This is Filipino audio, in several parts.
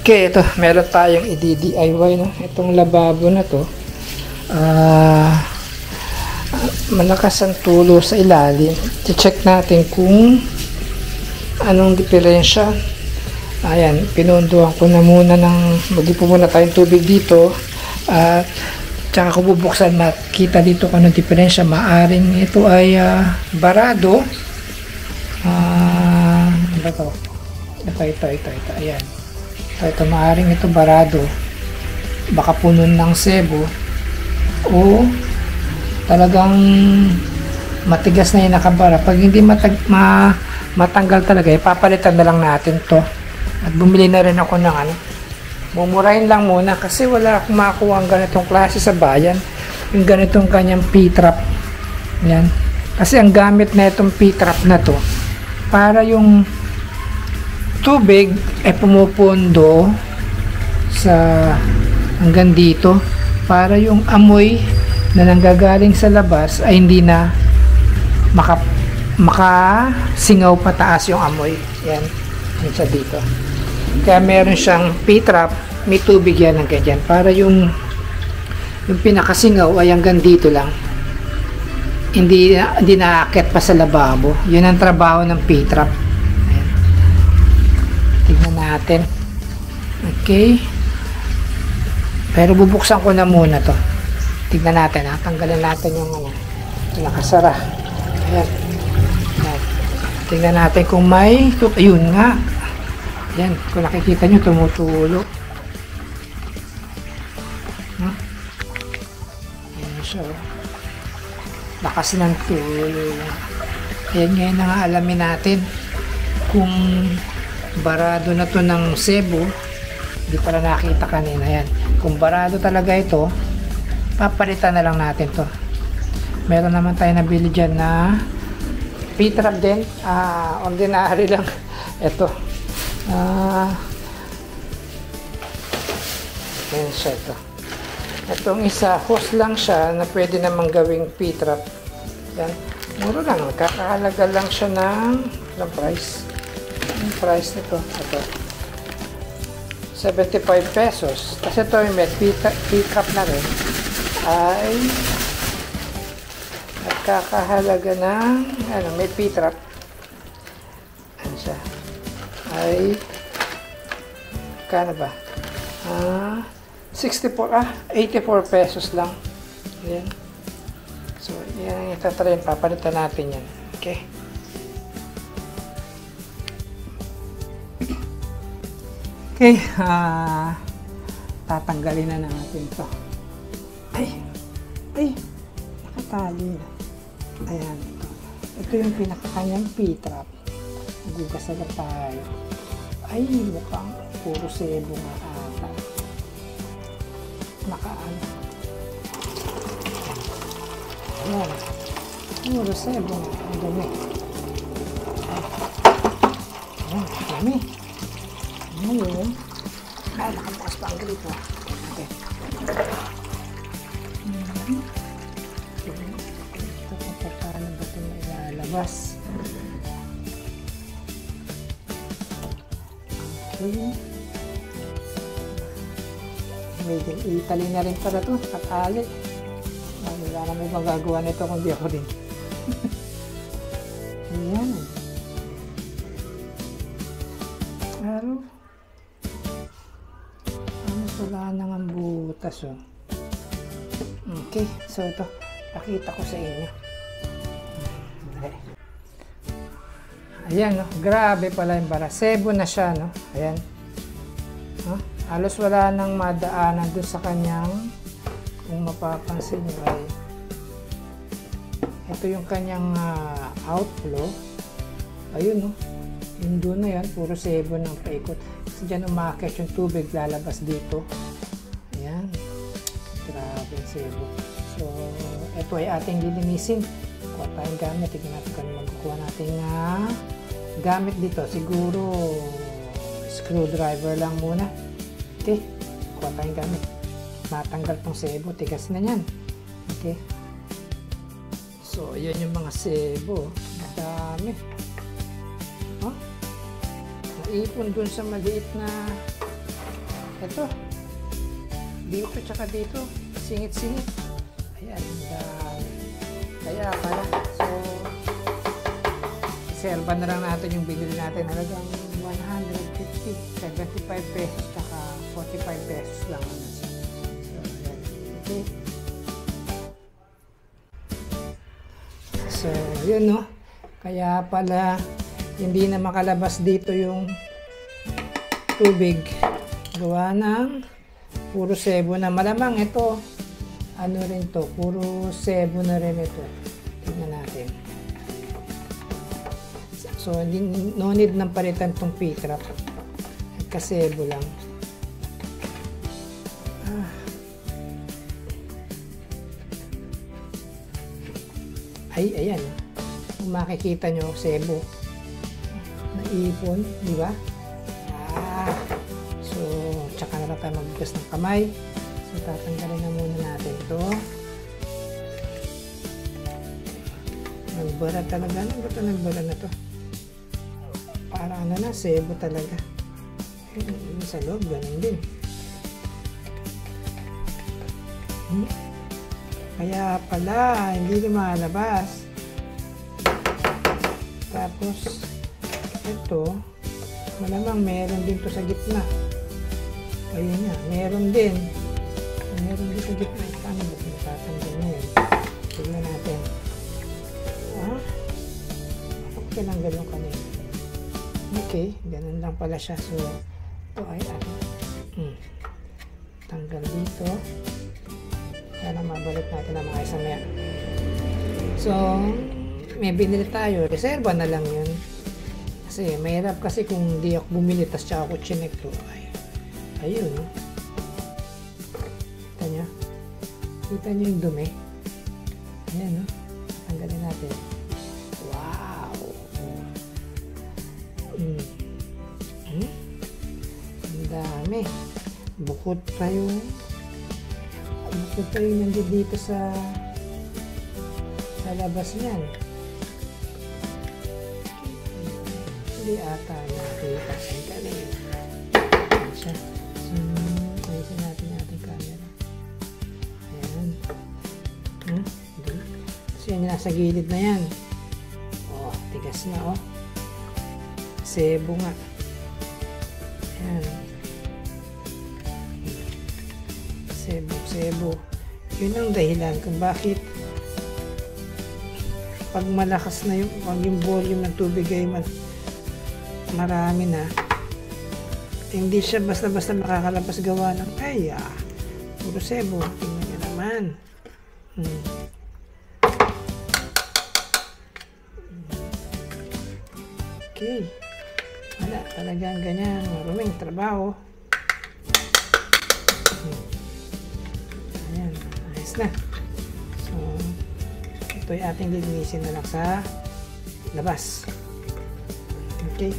Okay, ito. Meron tayong i-DIY, no? Itong lababo na to. Malakas ang tulo sa ilalim. I-check natin kung anong diferensya. Ayan, pinunduhan ko na muna ng mag-ipo muna tayong tubig dito. At tsaka ko bubuksan, makita dito kung anong diferensya. Maaring ito ay barado. Ano to? Ito. Ayan. Ito, maaring ito barado. Baka puno ng sebo. O talagang matigas na yung nakabara. Pag hindi matanggal talaga, ipapalitan na lang natin to. At bumili na rin ako ng mumurahin lang muna kasi wala akong makakuha ang ganitong klase sa bayan. Yung ganitong kanyang P-trap. Yan. Kasi ang gamit na itong P-trap na to, para yung tubig ay pumupundo sa hanggang dito, para yung amoy na nanggagaling sa labas ay hindi na makasingaw pataas yung amoy. Yan. Yan siya dito. Kaya meron siyang P-trap, may tubig yan ng ganyan. Para yung pinakasingaw ay hanggang dito lang. Hindi naakit pa sa lababo. Yun ang trabaho ng P-trap. Tignan natin. Okay. Pero bubuksan ko na muna to. Tignan natin, tanggalin natin yung nakasara. Ayan. Ayan. Tignan natin kung may ayun nga. Ayan, kung nakikita nyo, tumutulo. Ayan siya. Lakas ng tulo. Ayan, ngayon na nga alamin natin kung barado na to ng sebo. Hindi pala nakita kanina. Ayan. Kung barado talaga ito, papalitan na lang natin to. Meron naman tayo nabili dyan na P-trap din. Ordinary lang. Ito. Ayan siya ito. Itong isa, hose lang siya na pwede namang gawing P-trap. Yan. Muro lang. Kakahalaga lang siya ng price. Ang price nito. Ito. 75 pesos. Kasi ito yung may P-trap na rin. Ay nagkakahalaga ng may P-trap. Ano siya? Ay kano ba? 84 84 pesos lang. Yan. So yan ang itatry. Papalitan natin yan. Okay. Okay. Tatanggalin na natin ito. Ay, nakatali na. Ayan. Ito yung pinakakanyang P-trap. Magugas na tayo. Ay, mukhang puro sebo nga ata. Nakaan. Ayan. Puro sebo nga. Ang dumi. Ayan, dumi. Ngayon, ay, nakabukas pa ang grito. Okay. Paano ba ito na ilalabas? Okay. Made in Italy na rin pala ito. Katali. Wala na may magagawa nito kung di ako rin. Ayan. Pero wala nang ang butas. Okay. So ito. Pakita ko sa inyo. Ayan, no? Grabe pala yung bara. Sebo na siya, no? Ayan. Halos wala nang madaanan doon sa kanyang, kung mapapansin nyo ay ito yung kanyang outflow. Ayun, no? Yung doon na yan, puro sebo ng paikot. Kasi dyan umakit yung tubig, lalabas dito. Ayan. Grabe yung sebo. So, ito ay ating lilinisin. Kuha tayong gamit. Tignan natin kung magkukuha natin gamit dito. Siguro screwdriver lang muna. Okay. Kuha tayong gamit. Matanggal tong sebo. Tigas na yan. Okay. So, yan yung mga sebo. Madami. Naipon dun sa maliit na ito. Dito, tsaka dito. Singit-singit. Ayan, kaya pala. So, iserba na lang natin yung binili natin. Halagang 150, 75 pesos, tsaka 45 pesos lang. So, ayan. Okay. So, yun no. Kaya pala, hindi na makalabas dito yung tubig. Gawa ng puro sebo na. Malamang ito, ano rin to, puro sebo na rin ito. Tingnan natin. So, no need ng palitan tong P-trap. Kasebo lang. Ay, ayan. Kung makikita nyo, sebo. Naipon, di ba? So, tsaka na lang tayo magbukas ng kamay. So, tatanggalin na muna natin ito. Nagbara talaga. Ano ba ito nagbara na to? Parang ano na, sebo talaga. Yung sa loob, ganun din. Kaya pala, hindi lumalabas. Tapos, ito, malamang meron din to sa gitna. Ayun na, meron din. Meron din sa gitna. Paano ba natatanggal na yun? Tignan natin. Okay lang ganun kanina. Okay, ganun lang pala siya. So, ito ay tanggal dito. Kaya mabalik natin ang mga isang maya. So, may binili tayo. Reserva na lang yun. Kasi, mahirap kasi kung di ako bumili tas tsaka ako chinek to. Ayun. Kita nyo? Kita nyo yung dumi? Ayan, no? Tanggalin natin. Wow! Ang dami. Bukod pa yung nandito dito sa labas niyan. Hindi ata nakita. Ang galing. Ayan siya. So, ayusin natin yung ating camera. Ayan. So, yan yung nasa gilid na yan. Oh, tigas na, oh. Sebo nga. Ayan. Sebo. Yun ang dahilan kung bakit pag malakas na yung volume ng tubig ay marami na, hindi siya basta-basta makakalabas gawa ng puro sebo. Tingnan niyo naman. Okay. Wala, talagang ganyan. Maruming trabaho. Ayan, ayos na. So, ito ay ating lilinisin na lang sa labas. Okay.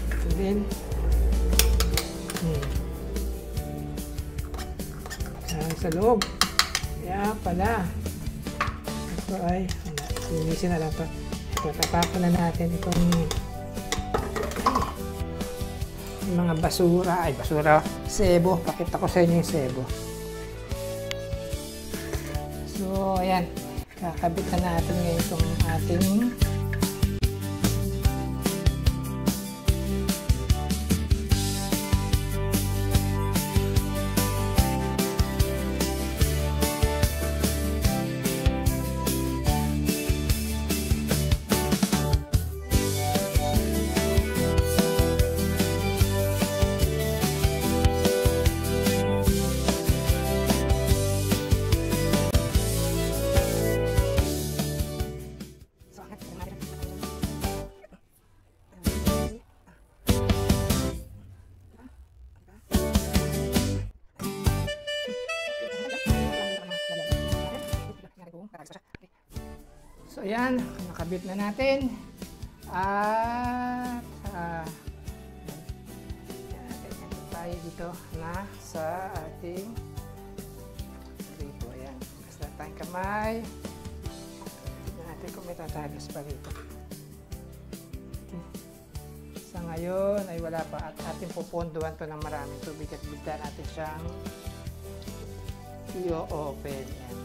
Ito din. Sa loob. Kaya pala. Ito ay, lilinisin na lang ito. Tatapon na natin itong mga basura. Sebo. Pakita ko sa inyo yung sebo. So, ayan. Kakabit na natin ngayon itong ating So, ayan, nakabit na natin. At tayo dito na sa ating rito. Ayan, basta tayong kamay. Tignan natin kung may tatagas pa rito. Okay. Sa ngayon ay wala pa at ating puponduhan to ng maraming tubig at bigla natin siyang i-open. Yan.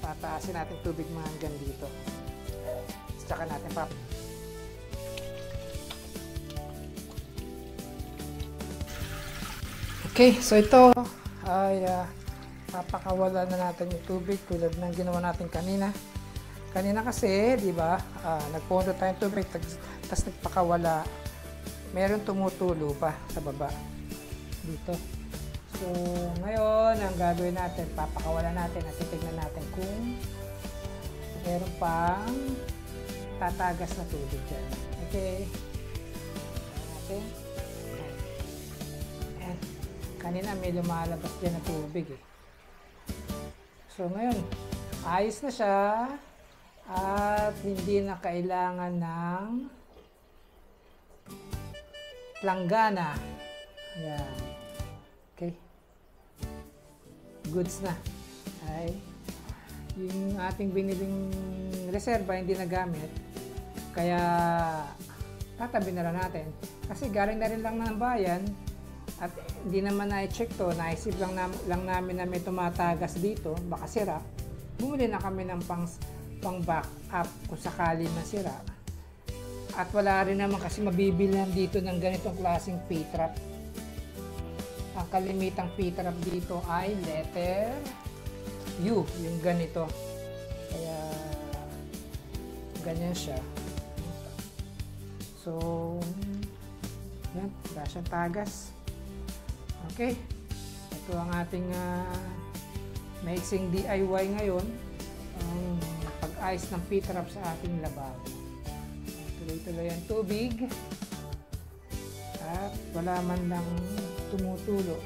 Pataasin natin tubig mga hanggang dito. Tsaka natin Okay, so ito ay papakawalan na natin yung tubig tulad ng ginawa natin kanina. Kanina kasi, di ba, nagpondo tayong tubig, tapos nagpakawala. Meron tumutulo pa sa baba. Dito. So, ngayon, ang gagawin natin, papakawalan natin at titignan natin kung meron pang tatagas na tubig dyan. Okay. Natin. Ayan. Kanina may lumalabas dyan na tubig eh. So, ngayon, ayos na siya. At hindi na kailangan ng langgana. Ayan. Okay. Goods na. Ay, yung ating biniling reserva hindi nagamit. Kaya tatabi na lang natin. Kasi galing na rin lang ng bayan at hindi naman na-check to. Naisip lang namin na may tumatagas dito. Baka sira. Bumili na kami ng pang back up kung sakali masira. At wala rin naman kasi mabibilhan dito ng ganitong klaseng P-trap. Ang kalimitang P-trap dito ay letter U, yung ganito. Kaya ganyan siya. So, yan, wala siyang tagas. Okay, ito ang ating maiksing DIY ngayon. Pag-ayos ng P-trap sa ating lababo. Tuloy-tuloy ang tubig at wala man lang tumutulo.